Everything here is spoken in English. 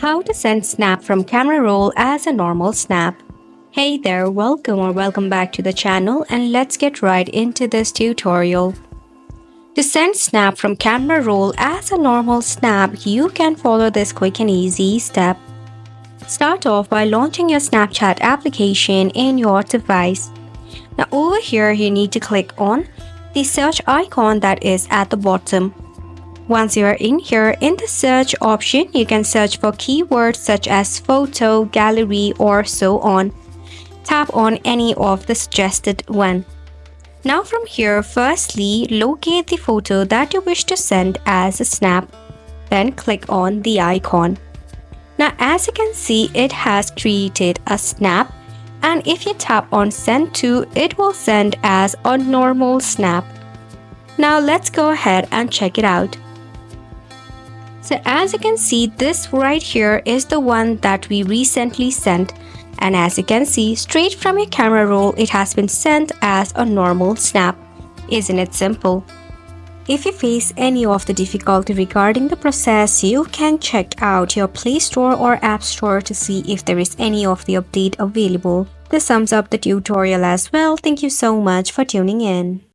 How to send snap from camera roll as a normal snap. Hey there, welcome back to the channel, and let's get right into this tutorial. To send snap from camera roll as a normal snap, you can follow this quick and easy step. Start off by launching your Snapchat application in your device. Now over here you need to click on the search icon that is at the bottom. Once you are in here, in the search option, you can search for keywords such as photo, gallery, or so on. Tap on any of the suggested one. Now from here, firstly, locate the photo that you wish to send as a snap. Then click on the icon. Now as you can see, it has created a snap, and if you tap on send to, it will send as a normal snap. Now let's go ahead and check it out. So as you can see, this right here is the one that we recently sent, and as you can see, straight from your camera roll, it has been sent as a normal snap. Isn't it simple? If you face any of the difficulty regarding the process, you can check out your Play Store or App Store to see if there is any of the update available. This sums up the tutorial as well. Thank you so much for tuning in.